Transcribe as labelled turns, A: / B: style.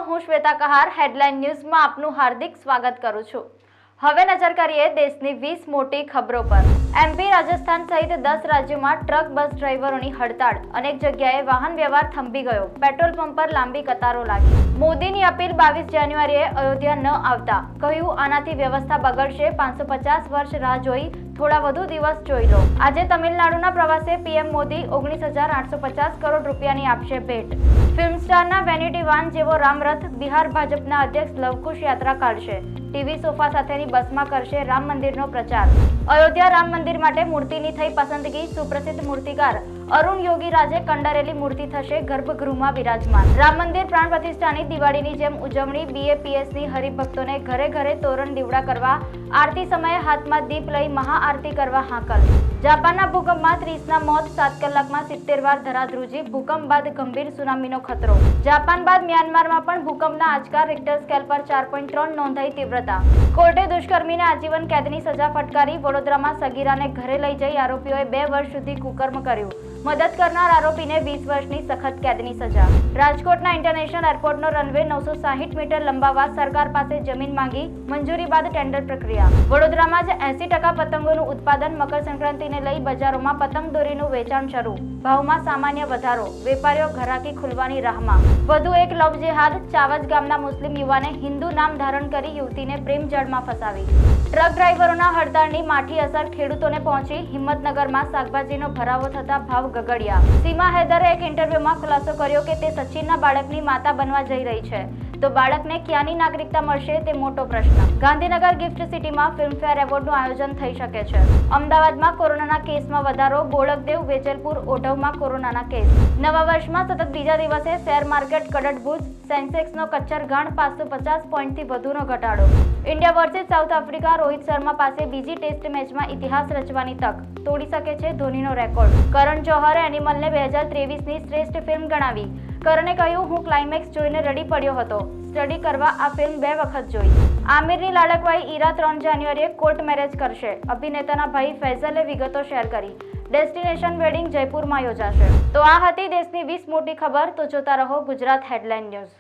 A: હું શ્વેતા કહાર હેડલાઇન ન્યૂઝમાં આપનું હાર્દિક સ્વાગત કરું છું। હવે નજર કરીએ દેશની 20 મોટી ખબરો પર। એમપી, રાજસ્થાન સહિત 10 રાજ્યોમાં ટ્રક બસ ડ્રાઈવરોની હડતાળ। અનેક જગ્યાએ વાહન વ્યવહાર થંભી ગયો। પેટ્રોલ પંપ પર લાંબી કતારો લાગી। મોદીની અપીલ 22 જાન્યુઆરીએ અયોધ્યા ન આવતા। કહ્યું આનાથી વ્યવસ્થા બગડશે। 550 વર્ષ રાહ જોઈ, થોડા વધુ દિવસ જોઈ લો। આજે તમિલનાડુના પ્રવાસે પીએમ મોદી 19,850 કરોડ રૂપિયાની આપશે ભેટ। ફિલ્મ સ્ટારના વેનિટી વાન જેવો રામરથ બિહાર ભાજપના અધ્યક્ષ લવકુશ યાત્રા કાઢશે। ટીવી સોફા સાથેની બસમાં કરશે રામ મંદિરનો પ્રચાર। અયોધ્યા રામ મંદિર માટે મૂર્તિની થઈ પસંદગી। સુપ્રસિદ્ધ મૂર્તિકાર અરુણ યોગીરાજે કંડારેલી મૂર્તિ થશે ગર્ભગૃહમાં વિરાજમાન। રામ મંદિર પ્રાણ પ્રતિષ્ઠાની દિવાળીની જેમ ઉજવણી। બીએપીએસની હરિભક્તોને ઘરે ઘરે તોરણ દીવડા કરવા। આરતી સમયે હાથમાં દીપ લઈ મહાઆરતી કરવા હાકલ। જાપાનના ભૂકંપમાં 30ના મોત। 7 કલાકમાં 70 વાર ધરાધ્રુજી। ભૂકંપ બાદ ગંભીર સુનામીનો ખતરો। જાપાન બાદ મ્યાનમારમાં પણ ભૂકંપના આંચકા। રિક્ટર સ્કેલ પર 4.3 નોંધાઈ તીવ્રતા। કોર્ટે દુષ્કર્મીને આજીવન કેદની સજા ફટકારી। વડોદરામાં સગીરાને ઘરે લઈ જઈ આરોપીઓએ 2 વર્ષ સુધી કુકર્મ કર્યું। મદદ કરનાર આરોપીને 20 વર્ષની સખત કેદની સજા। રાજકોટના ઇન્ટરનેશનલ એરપોર્ટનો રનવે 960 મીટર લંબાવવા સરકાર પાસે જમીન માંગી। મંજૂરી બાદ ટેન્ડર પ્રક્રિયા। વડોદરામાં જ 80% પતંગોનું ઉત્પાદન। મકર સંક્રાંતિને લઈ બજારોમાં પતંગ દોરીનું વેચાણ શરૂ। ભાવમાં સામાન્ય વધારો। વેપારીઓ ઘરાકી ખુલવાની રાહમાં। વધુ એક લવ જેહાદ। ચાવજ ગામના મુસ્લિમ યુવાને હિન્દુ નામ ધારણ કરી યુવતીને પ્રેમ જાળમાં ફસાવી। ટ્રક ડ્રાઈવરોના હડતાળની માઠી અસર ખેડૂતોને પહોંચી। હિંમતનગરમાં શાકભાજીનો ભરાવો થતા ભાવ ગગડ્યા। સીમા હૈદરે એક ઇન્ટરવ્યુમાં ખુલાસો કર્યો કે તે સચિનના બાળકની માતા બનવા જઈ રહી છે, તો બાળકને ક્યાંની નાગરિકતા મળશે તે મોટો પ્રશ્ન। ગાંધીનગર ગિફ્ટ સિટીમાં ફિલ્મફેર એવોર્ડનું આયોજન થઈ શકે છે। અમદાવાદમાં કોરોનાના કેસમાં વધારો। બોળકદેવ, વેજલપુર, ઓઢવમાં કોરોનાના કેસ। નવા વર્ષમાં સતત બીજા દિવસે શેર માર્કેટ કડડભૂત। સેન્સેક્સનો કચ્છર ઘાણ 550 પોઈન્ટથી વધુનો ઘટાડો। India versus south Africa. Rohit Sharma પાસે બીજી ટેસ્ટ મેચમાં ઇતિહાસ રચવાની તક। તોડી શકે છે ધોનીનો રેકોર્ડ। કરણ જોહરે એનિમલને 2023ની શ્રેષ્ઠ ફિલ્મ ગણાવી। કરણે કહ્યું, હું ક્લાઇમેક્સ જોઈને રડી પડ્યો હતો। સ્ટડી કરવા આ ફિલ્મ 2 વખત જોઈ। આમિરની લાડકવાઈ ઈરા 3 જાન્યુઆરીએ કોર્ટ મેરેજ કરશે। અભિનેતાના ભાઈ ફૈઝલે વિગતો શેર કરી। ડેસ્ટિનેશન વેડિંગ જયપુરમાં યોજાશે। તો આ હતી દેશની 20 મોટી ખબર। તો જોતા રહો ગુજરાત હેડલાઇન ન્યૂઝ।